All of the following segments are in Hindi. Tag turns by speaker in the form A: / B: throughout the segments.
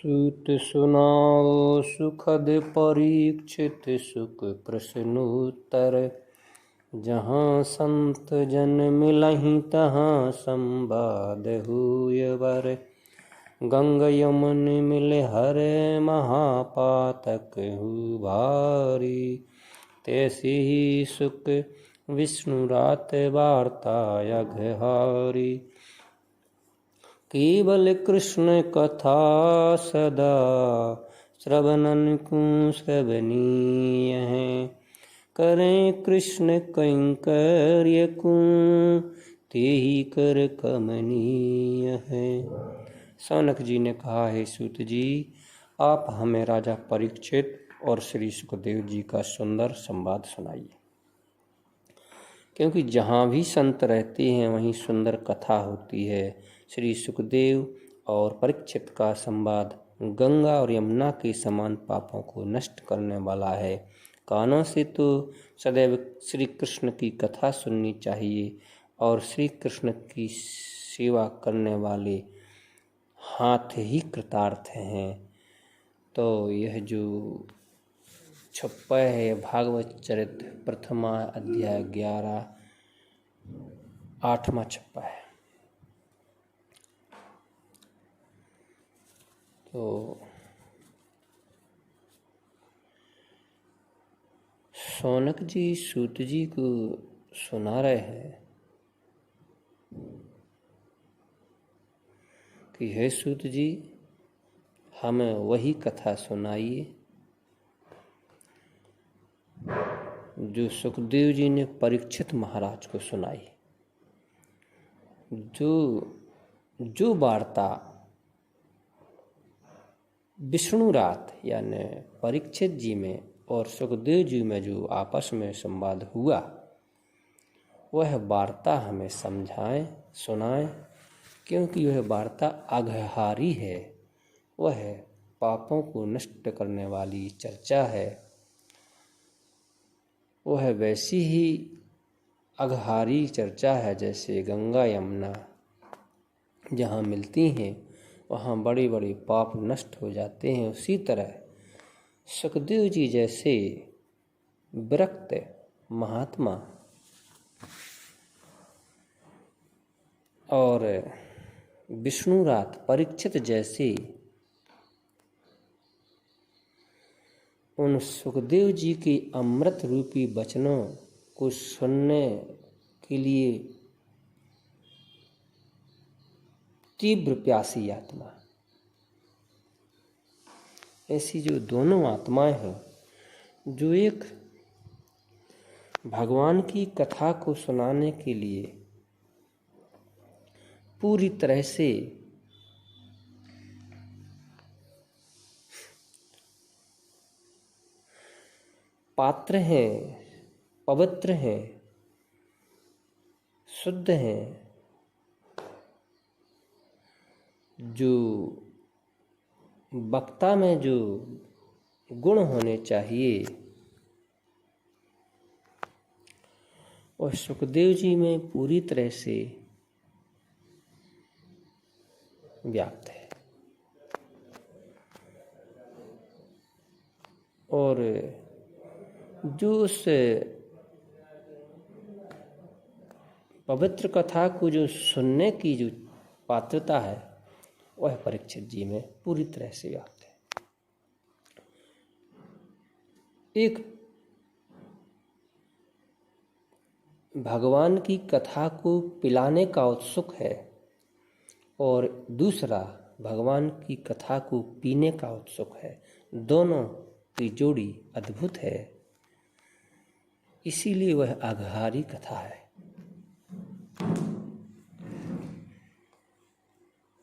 A: सूत सुनाओ सुखद परीक्षित सुख प्रश्नोत्तर। जहाँ संत जन मिलहीं तहाँ संवाद हुय वर। गंग यमुन मिल हर महापातक हु भारी। तैसी ही सुख विष्णु रात वार्ता अघहारी। केवल कृष्ण कथा सदा श्रवणन को श्रवणीय है। करें कृष्ण कैंकर्य को तेहि कर कमनीय है। सौनक जी ने कहा, है सूत जी, आप हमें राजा परीक्षित और श्री सुखदेव जी का सुंदर संवाद सुनाइए, क्योंकि जहाँ भी संत रहते हैं वहीं सुंदर कथा होती है। श्री सुखदेव और परीक्षित का संवाद गंगा और यमुना के समान पापों को नष्ट करने वाला है। कानों से तो सदैव श्री कृष्ण की कथा सुननी चाहिए और श्री कृष्ण की सेवा करने वाले हाथ ही कृतार्थ हैं। तो यह जो छप्पा है भागवत चरित प्रथमा अध्याय 11 8वां छप्पा है। तो सौनक जी सूत जी को सुना रहे हैं कि हे सूत जी, हमें वही कथा सुनाइए जो सुखदेव जी ने परीक्षित महाराज को सुनाई। जो वार्ता विष्णु रात यानी परीक्षित जी में और सुखदेव जी में जो आपस में संवाद हुआ, वह वार्ता हमें समझाएं, सुनाएं, क्योंकि वह वार्ता अघहारी है। वह पापों को नष्ट करने वाली चर्चा है। वह वैसी ही अघहारी चर्चा है जैसे गंगा यमुना जहाँ मिलती हैं वहाँ बड़े बड़े पाप नष्ट हो जाते हैं। उसी तरह सुखदेव जी जैसे विरक्त महात्मा और विष्णु रात परीक्षित जैसे उन सुखदेव जी के अमृत रूपी वचनों को सुनने के लिए तीव्र प्यासी आत्मा, ऐसी जो दोनों आत्माएं हैं, जो एक भगवान की कथा को सुनाने के लिए पूरी तरह से पात्र हैं, पवित्र हैं, शुद्ध हैं, जो वक्ता में जो गुण होने चाहिए वह सुखदेव जी में पूरी तरह से व्याप्त है। और जो उस पवित्र कथा को जो सुनने की जो पात्रता है वह परीक्षित जी में पूरी तरह से व्याप्त है। एक भगवान की कथा को पिलाने का उत्सुक है और दूसरा भगवान की कथा को पीने का उत्सुक है। दोनों की जोड़ी अद्भुत है, इसीलिए वह अघहारी कथा है।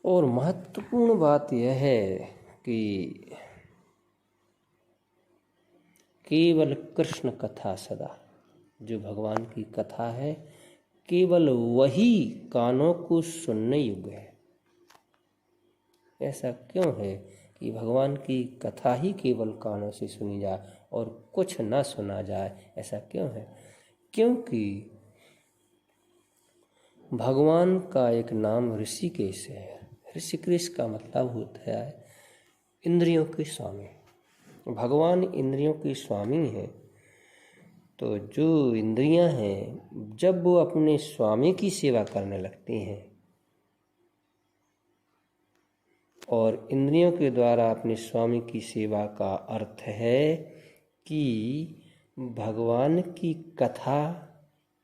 A: और महत्वपूर्ण बात यह है कि केवल कृष्ण कथा सदा, जो भगवान की कथा है, केवल वही कानों को सुनने योग्य है। ऐसा क्यों है कि भगवान की कथा ही केवल कानों से सुनी जाए और कुछ न सुना जाए? ऐसा क्यों है? क्योंकि भगवान का एक नाम ऋषिकेश है। ऋषिकेश का मतलब होता है इंद्रियों के स्वामी। भगवान इंद्रियों के स्वामी हैं, तो जो इंद्रियां हैं जब वो अपने स्वामी की सेवा करने लगती हैं और इंद्रियों के द्वारा अपने स्वामी की सेवा का अर्थ है कि भगवान की कथा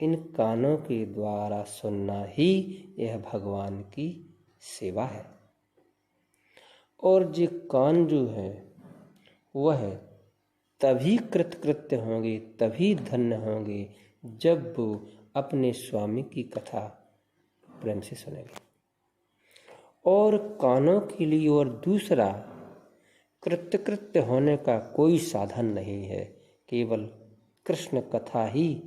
A: इन कानों के द्वारा सुनना ही यह भगवान की सेवा है। और जो कान जो है वह तभी कृतकृत्य होंगे, तभी धन्य होंगे जब वो अपने स्वामी की कथा प्रेम से सुनेंगे। और कानों के लिए और दूसरा कृतकृत्य होने का कोई साधन नहीं है, केवल कृष्ण कथा ही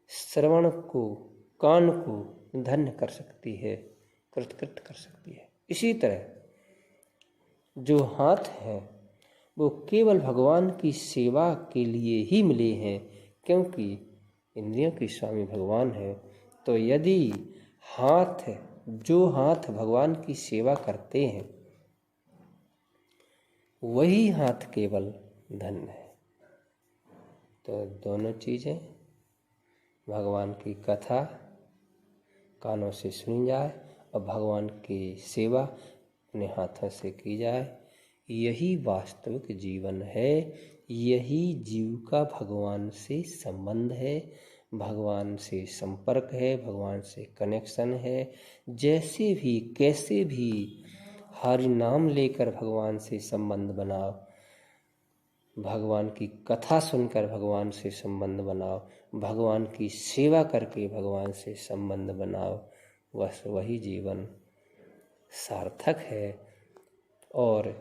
A: श्रवण को, कान को धन्य कर सकती है, कृतकृत्य कर सकती है। इसी तरह जो हाथ है वो केवल भगवान की सेवा के लिए ही मिले हैं, क्योंकि इंद्रियों के स्वामी भगवान है। तो यदि जो हाथ भगवान की सेवा करते हैं वही हाथ केवल धन्य है। तो दोनों चीज़ें, भगवान की कथा कानों से सुनी जाए और भगवान की सेवा अपने हाथों से की जाए, यही वास्तविक जीवन है। यही जीव का भगवान से संबंध है, भगवान से संपर्क है, भगवान से कनेक्शन है। जैसे भी कैसे भी हरि नाम लेकर भगवान से संबंध बनाओ, भगवान की कथा सुनकर भगवान से संबंध बनाओ, भगवान की सेवा करके भगवान से संबंध बनाओ, बस वही जीवन सार्थक है। और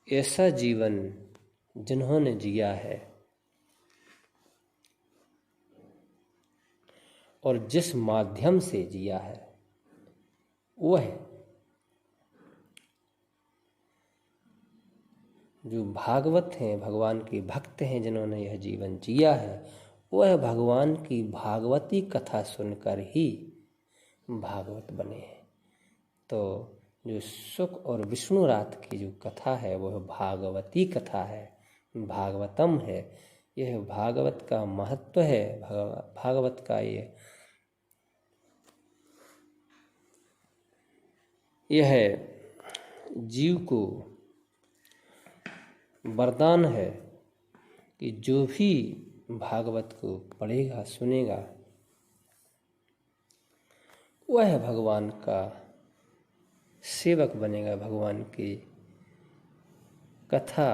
A: ऐसा जीवन जिन्होंने जिया है और जिस माध्यम से जिया है वह जो भागवत हैं, भगवान के भक्त हैं, जिन्होंने यह जीवन जिया है, वह भगवान की भागवती कथा सुनकर ही भागवत बने हैं। तो जो सुख और विष्णु रात की जो कथा है वह भागवती कथा है, भागवतम है। यह भागवत का महत्व है, भागवत का यह जीव को वरदान है कि जो भी भागवत को पढ़ेगा, सुनेगा, वह भगवान का सेवक बनेगा, भगवान की कथा,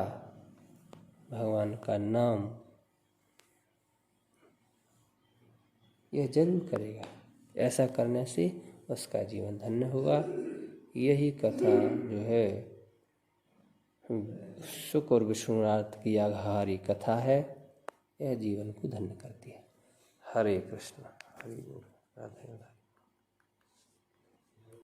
A: भगवान का नाम यह जरूर करेगा। ऐसा करने से उसका जीवन धन्य होगा। यही कथा जो है सुख और विष्णुनाथ की आघारी कथा है, यह जीवन को धन्य करती है। हरे कृष्ण, हरि बोल, राधे राधे।